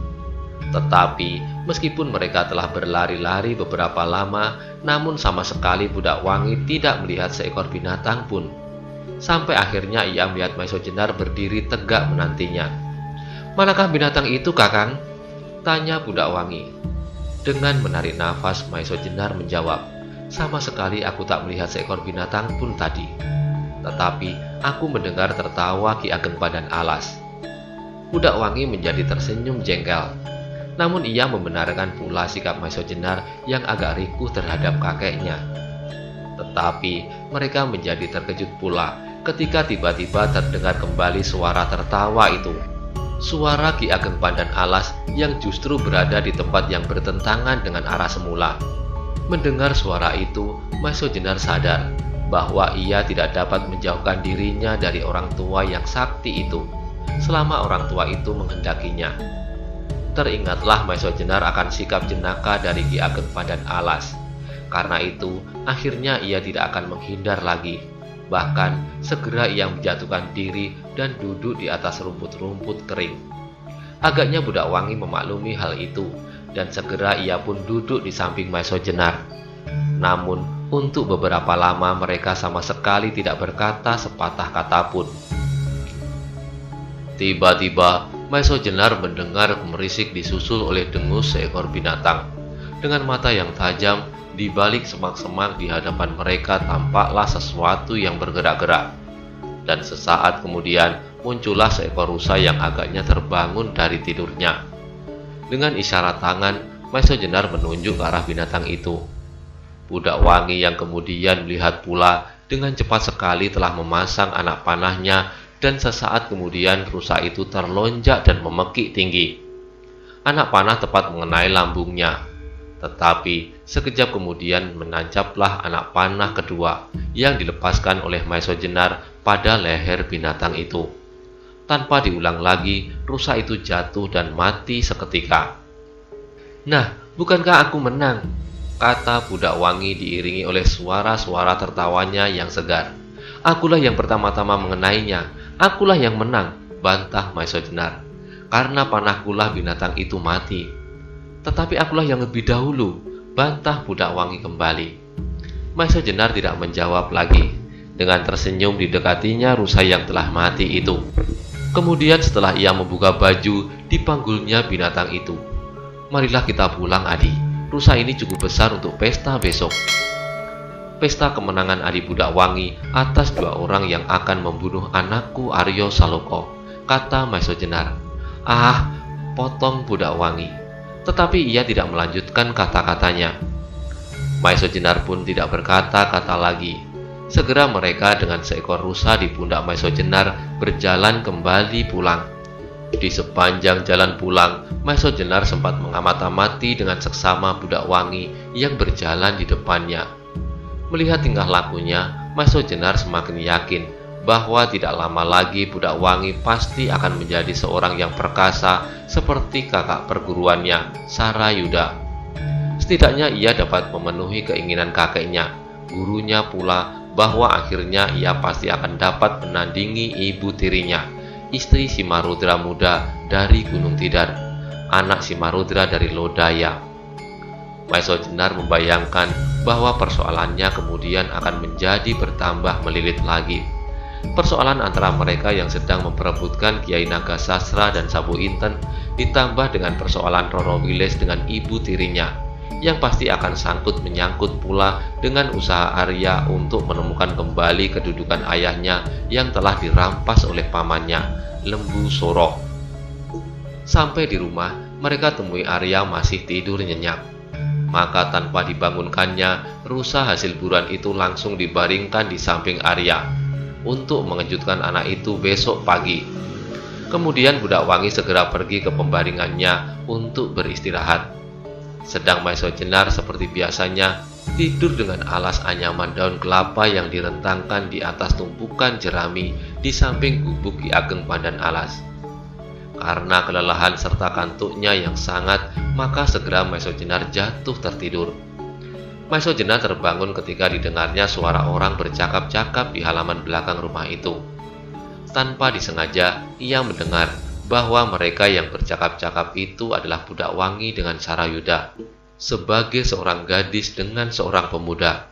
Tetapi, meskipun mereka telah berlari-lari beberapa lama, namun sama sekali Budak Wangi tidak melihat seekor binatang pun. Sampai akhirnya ia melihat Maiso Jenar berdiri tegak menantinya. "Manakah binatang itu, Kakang?" tanya Budak Wangi. Dengan menarik nafas, Maiso Jenar menjawab, "Sama sekali aku tak melihat seekor binatang pun tadi. Tetapi aku mendengar tertawa Ki Ageng Pandan Alas." Budak Wangi menjadi tersenyum jengkel. Namun ia membenarkan pula sikap Maiso Jenar yang agak rikuh terhadap kakeknya. Tetapi mereka menjadi terkejut pula ketika tiba-tiba terdengar kembali suara tertawa itu. Suara Ki Ageng Pandan Alas yang justru berada di tempat yang bertentangan dengan arah semula. Mendengar suara itu, Maiso Jenar sadar bahwa ia tidak dapat menjauhkan dirinya dari orang tua yang sakti itu, selama orang tua itu menghendakinya. Teringatlah Maiso Jenar akan sikap jenaka dari Ki Ageng Pandan Alas. Karena itu, akhirnya ia tidak akan menghindar lagi. Bahkan, segera ia menjatuhkan diri dan duduk di atas rumput-rumput kering. Agaknya Budak Wangi memaklumi hal itu, dan segera ia pun duduk di samping Maiso Jenar. Namun, untuk beberapa lama mereka sama sekali tidak berkata sepatah kata pun. Tiba-tiba, Maiso Jenar mendengar gemerisik disusul oleh dengus seekor binatang. Dengan mata yang tajam, di balik semak-semak di hadapan mereka tampaklah sesuatu yang bergerak-gerak. Dan sesaat kemudian muncullah seekor rusa yang agaknya terbangun dari tidurnya. Dengan isyarat tangan, Maiso Jenar menunjuk ke arah binatang itu. Budak Wangi yang kemudian melihat pula dengan cepat sekali telah memasang anak panahnya. Dan sesaat kemudian rusa itu terlonjak dan memekik tinggi. Anak panah tepat mengenai lambungnya. Tetapi sekejap kemudian menancaplah anak panah kedua yang dilepaskan oleh Maiso Jenar pada leher binatang itu. Tanpa diulang lagi, rusa itu jatuh dan mati seketika. Nah, bukankah aku menang? Kata budak wangi diiringi oleh suara-suara tertawanya yang segar. Akulah yang pertama-tama mengenainya. Akulah yang menang, bantah Maesho Jenar. Karena panahkulah binatang itu mati. Tetapi akulah yang lebih dahulu, bantah budak wangi kembali. Maesho Jenar tidak menjawab lagi. Dengan tersenyum didekatinya rusa yang telah mati itu. Kemudian setelah ia membuka baju, dipanggulnya binatang itu. Marilah kita pulang, Adi. Rusa ini cukup besar untuk pesta besok. Pesta kemenangan Adi Budak Wangi atas 2 orang yang akan membunuh anakku Aryo Saloko, kata Maesho Jenar. Ah, potong Budak Wangi. Tetapi ia tidak melanjutkan kata-katanya. Maesho Jenar pun tidak berkata-kata lagi. Segera mereka dengan seekor rusa di pundak Maesho Jenar berjalan kembali pulang. Di sepanjang jalan pulang, Maesho Jenar sempat mengamati dengan seksama Budak Wangi yang berjalan di depannya. Melihat tingkah lakunya, Maesho Jenar semakin yakin bahwa tidak lama lagi Budak Wangi pasti akan menjadi seorang yang perkasa seperti kakak perguruannya, Sarayuda. Setidaknya ia dapat memenuhi keinginan kakeknya, gurunya pula, bahwa akhirnya ia pasti akan dapat menandingi ibu tirinya, istri Simarudra muda dari Gunung Tidar, anak Simarudra dari Lodaya. Maesho Jenar membayangkan bahwa persoalannya kemudian akan menjadi bertambah melilit lagi. Persoalan antara mereka yang sedang memperebutkan Kiai Nagasasra dan Sabu Inten ditambah dengan persoalan Roro Wiles dengan ibu tirinya, yang pasti akan sangkut menyangkut pula dengan usaha Arya untuk menemukan kembali kedudukan ayahnya yang telah dirampas oleh pamannya, Lembu Soro. Sampai di rumah, mereka temui Arya masih tidur nyenyak. Maka tanpa dibangunkannya, rusa hasil buruan itu langsung dibaringkan di samping Arya untuk mengejutkan anak itu besok pagi. Kemudian Budak Wangi segera pergi ke pembaringannya untuk beristirahat. Sedang Maesho Jenar seperti biasanya tidur dengan alas anyaman daun kelapa yang direntangkan di atas tumpukan jerami di samping gubuk Ki Ageng Pandan Alas. Karena kelelahan serta kantuknya yang sangat, maka segera Maesho Jenar jatuh tertidur. Maesho Jenar terbangun ketika didengarnya suara orang bercakap-cakap di halaman belakang rumah itu. Tanpa disengaja, ia mendengar bahwa mereka yang bercakap-cakap itu adalah Budak Wangi dengan Sarayuda, sebagai seorang gadis dengan seorang pemuda.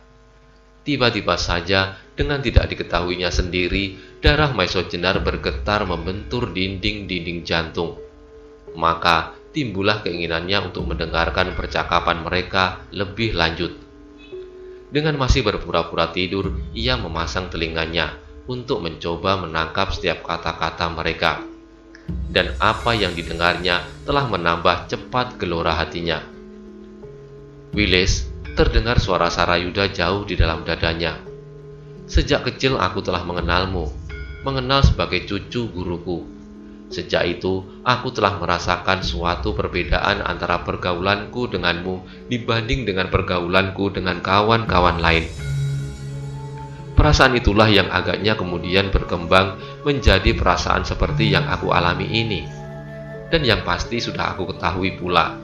Tiba-tiba saja, dengan tidak diketahuinya sendiri, darah Maesho Jenar bergetar membentur dinding-dinding jantung. Maka timbullah keinginannya untuk mendengarkan percakapan mereka lebih lanjut. Dengan masih berpura-pura tidur, ia memasang telinganya untuk mencoba menangkap setiap kata-kata mereka. Dan apa yang didengarnya telah menambah cepat gelora hatinya. Wiles, terdengar suara Sarayuda jauh di dalam dadanya. Sejak kecil aku telah mengenalmu, mengenal sebagai cucu guruku. Sejak itu, aku telah merasakan suatu perbedaan antara pergaulanku denganmu dibanding dengan pergaulanku dengan kawan-kawan lain. Perasaan itulah yang agaknya kemudian berkembang menjadi perasaan seperti yang aku alami ini, dan yang pasti sudah aku ketahui pula.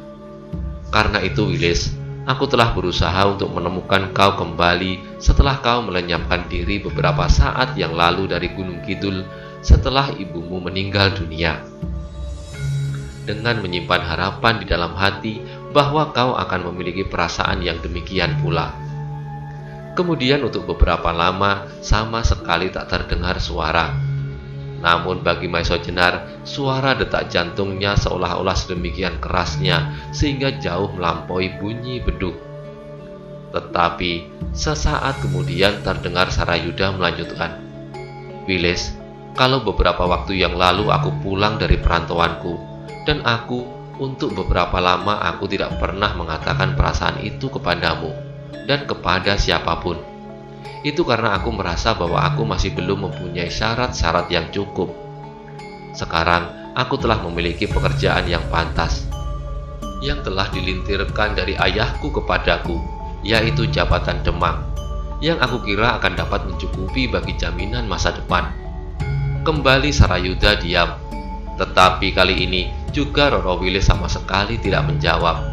Karena itu, Wiles, aku telah berusaha untuk menemukan kau kembali setelah kau melenyapkan diri beberapa saat yang lalu dari Gunung Kidul setelah ibumu meninggal dunia. Dengan menyimpan harapan di dalam hati bahwa kau akan memiliki perasaan yang demikian pula. Kemudian untuk beberapa lama sama sekali tak terdengar suara. Namun bagi Maesho Jenar, suara detak jantungnya seolah-olah sedemikian kerasnya sehingga jauh melampaui bunyi beduk. Tetapi sesaat kemudian terdengar Sarayuda melanjutkan, Wiles, kalau beberapa waktu yang lalu aku pulang dari perantauanku, dan untuk beberapa lama aku tidak pernah mengatakan perasaan itu kepadamu dan kepada siapapun. Itu karena aku merasa bahwa aku masih belum mempunyai syarat-syarat yang cukup. Sekarang aku telah memiliki pekerjaan yang pantas, yang telah dilintirkan dari ayahku kepadaku, yaitu jabatan Demang, yang aku kira akan dapat mencukupi bagi jaminan masa depan. Kembali Sarayuda diam, tetapi kali ini juga Roro Wiles sama sekali tidak menjawab.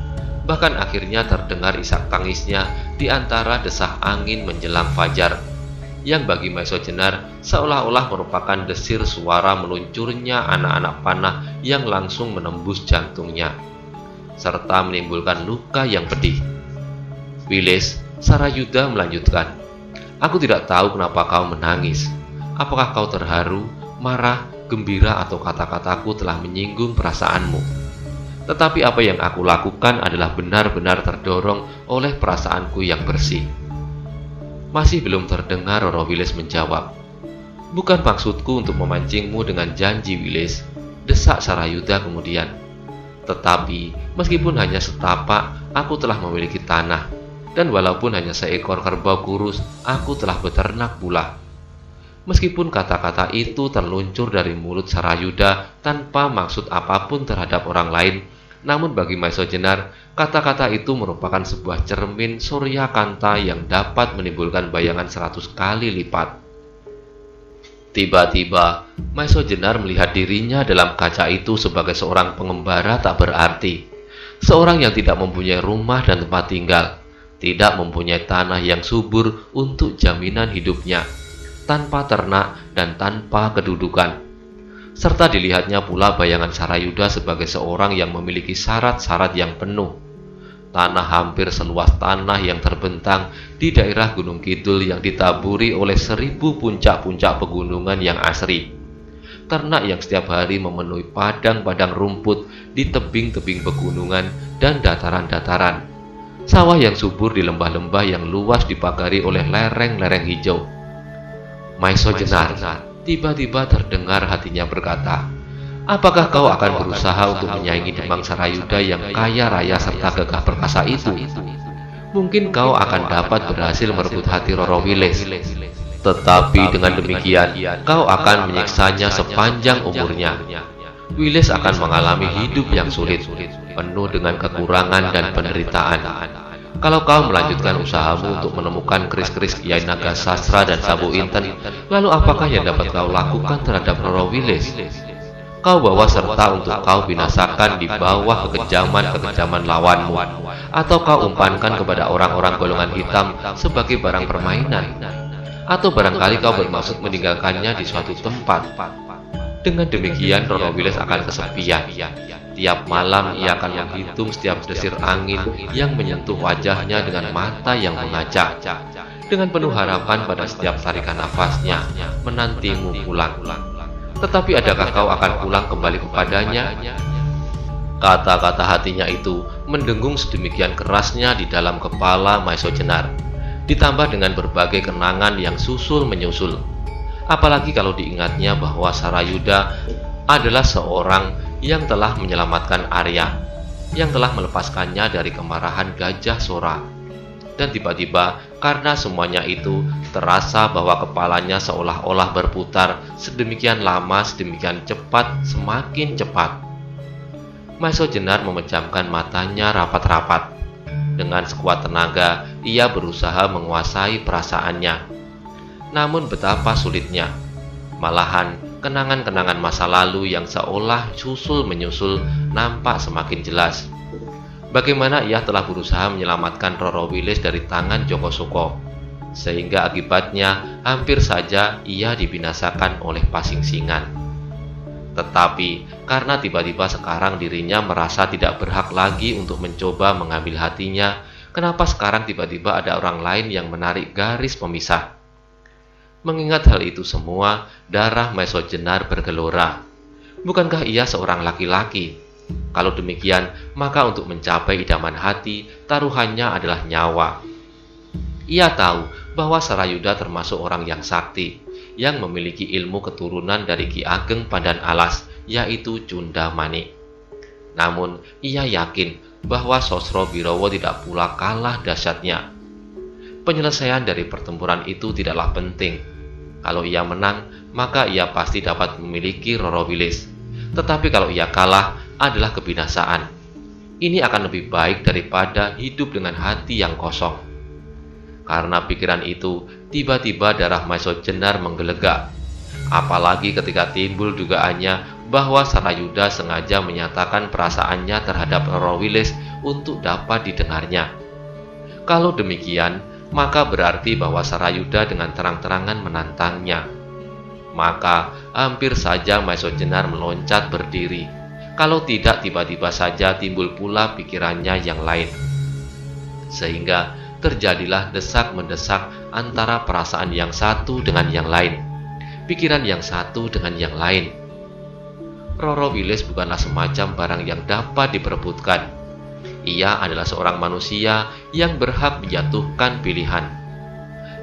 Bahkan akhirnya terdengar isak tangisnya di antara desah angin menjelang fajar, yang bagi Maesho Jenar seolah-olah merupakan desir suara meluncurnya anak-anak panah yang langsung menembus jantungnya, serta menimbulkan luka yang pedih. "Wiles," Sarayuda melanjutkan, "aku tidak tahu kenapa kau menangis. Apakah kau terharu, marah, gembira, atau kata-kataku telah menyinggung perasaanmu? Tetapi apa yang aku lakukan adalah benar-benar terdorong oleh perasaanku yang bersih." Masih belum terdengar Roro Wiles menjawab. "Bukan maksudku untuk memancingmu dengan janji, Wiles," desak Sarayuda kemudian. "Tetapi meskipun hanya setapak, aku telah memiliki tanah, dan walaupun hanya seekor kerbau kurus, aku telah beternak pula." Meskipun kata-kata itu terluncur dari mulut Sarayuda tanpa maksud apapun terhadap orang lain, namun bagi Maesho Jenar, kata-kata itu merupakan sebuah cermin Surya Kanta yang dapat menimbulkan bayangan 100 kali lipat. Tiba-tiba, Maesho Jenar melihat dirinya dalam kaca itu sebagai seorang pengembara tak berarti, seorang yang tidak mempunyai rumah dan tempat tinggal, tidak mempunyai tanah yang subur untuk jaminan hidupnya, tanpa ternak dan tanpa kedudukan. Serta dilihatnya pula bayangan Sarayuda sebagai seorang yang memiliki syarat-syarat yang penuh. Tanah hampir seluas tanah yang terbentang di daerah Gunung Kidul yang ditaburi oleh 1000 puncak-puncak pegunungan yang asri. Ternak yang setiap hari memenuhi padang-padang rumput di tebing-tebing pegunungan dan dataran-dataran. Sawah yang subur di lembah-lembah yang luas dipagari oleh lereng-lereng hijau. Maesho Jenar, tiba-tiba terdengar hatinya berkata, "Apakah kau akan berusaha untuk menyaingi Demang Sarayuda yang kaya raya serta gagah perkasa itu? Mungkin kau akan dapat berhasil merebut hati Roro Wiles. Tetapi dengan demikian, kau akan menyiksanya sepanjang umurnya. Wiles akan mengalami hidup yang sulit, penuh dengan kekurangan dan penderitaan. Kalau kau melanjutkan usahamu untuk menemukan keris-keris Kiai Naga Sastra dan Sabu Inten, lalu apakah yang dapat kau lakukan terhadap Roro Wiles? Kau bawa serta untuk kau binasakan di bawah kekejaman-kekejaman lawanmu, atau kau umpankan kepada orang-orang golongan hitam sebagai barang permainan, atau barangkali kau bermaksud meninggalkannya di suatu tempat. Dengan demikian Roro Wiles akan kesepian. Tiap malam ia akan menghitung setiap desir angin yang menyentuh wajahnya dengan mata yang mengajak, dengan penuh harapan pada setiap tarikan nafasnya, menantimu pulang. Tetapi adakah kau akan pulang kembali kepadanya?" Kata-kata hatinya itu mendengung sedemikian kerasnya di dalam kepala Maesho Jenar, ditambah dengan berbagai kenangan yang susul menyusul. Apalagi kalau diingatnya bahwa Sarayuda adalah seorang yang telah menyelamatkan Arya, yang telah melepaskannya dari kemarahan Gajah Sora. Dan tiba-tiba, karena semuanya itu, terasa bahwa kepalanya seolah-olah berputar sedemikian lama, sedemikian cepat, semakin cepat. Maesho Jenar memejamkan matanya rapat-rapat. Dengan sekuat tenaga, ia berusaha menguasai perasaannya. Namun betapa sulitnya. Malahan, kenangan-kenangan masa lalu yang seolah susul menyusul nampak semakin jelas. Bagaimana ia telah berusaha menyelamatkan Roro Wiles dari tangan Joko Suko, sehingga akibatnya hampir saja ia dibinasakan oleh Pasingsingan. Tetapi karena tiba-tiba sekarang dirinya merasa tidak berhak lagi untuk mencoba mengambil hatinya, kenapa sekarang tiba-tiba ada orang lain yang menarik garis pemisah? Mengingat hal itu semua, darah Maesho Jenar bergelora. Bukankah ia seorang laki-laki? Kalau demikian, maka untuk mencapai idaman hati, taruhannya adalah nyawa. Ia tahu bahwa Sarayuda termasuk orang yang sakti, yang memiliki ilmu keturunan dari Ki Ageng Pandan Alas, yaitu Cunda Manik. Namun, ia yakin bahwa Sosro Birowo tidak pula kalah dahsyatnya. Penyelesaian dari pertempuran itu tidaklah penting. Kalau ia menang, maka ia pasti dapat memiliki Roro Wiles. Tetapi kalau ia kalah, adalah kebinasaan. Ini akan lebih baik daripada hidup dengan hati yang kosong. Karena pikiran itu, tiba-tiba darah Maesho Jenar menggelegak. Apalagi ketika timbul dugaannya bahwa Sarayuda sengaja menyatakan perasaannya terhadap Roro Wiles untuk dapat didengarnya. Kalau demikian, maka berarti bahwa Sarayuda dengan terang-terangan menantangnya. Maka hampir saja Maisojenar meloncat berdiri. Kalau tidak, tiba-tiba saja timbul pula pikirannya yang lain. Sehingga terjadilah desak-mendesak antara perasaan yang satu dengan yang lain, pikiran yang satu dengan yang lain. Roro Wilis bukanlah semacam barang yang dapat diperebutkan. Ia adalah seorang manusia yang berhak menjatuhkan pilihan.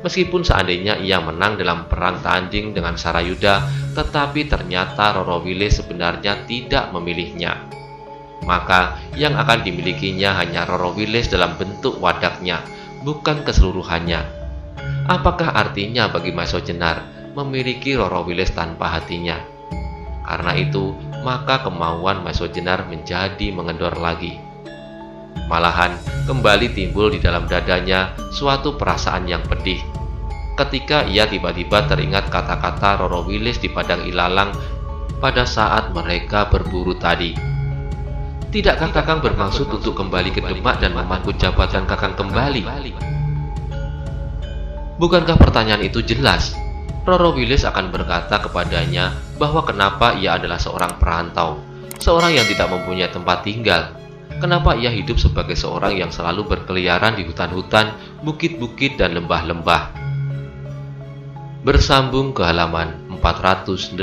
Meskipun seandainya ia menang dalam perang tanding dengan Sarayuda, tetapi ternyata Roro Wilis sebenarnya tidak memilihnya. Maka yang akan dimilikinya hanya Roro Wilis dalam bentuk wadaknya, bukan keseluruhannya. Apakah artinya bagi Maisojenar memiliki Roro Wilis tanpa hatinya? Karena itu, maka kemauan Maisojenar menjadi mengendor lagi. Malahan kembali timbul di dalam dadanya suatu perasaan yang pedih ketika ia tiba-tiba teringat kata-kata Roro Wilis di padang ilalang pada saat mereka berburu tadi. Tidakkah Kakang bermaksud untuk kembali ke Demak dan memangku jabatan Kakang kembali? Bukankah pertanyaan itu jelas? Roro Wilis akan berkata kepadanya bahwa kenapa ia adalah seorang perantau, seorang yang tidak mempunyai tempat tinggal. Kenapa ia hidup sebagai seorang yang selalu berkeliaran di hutan-hutan, bukit-bukit, dan lembah-lembah. Bersambung ke halaman 489.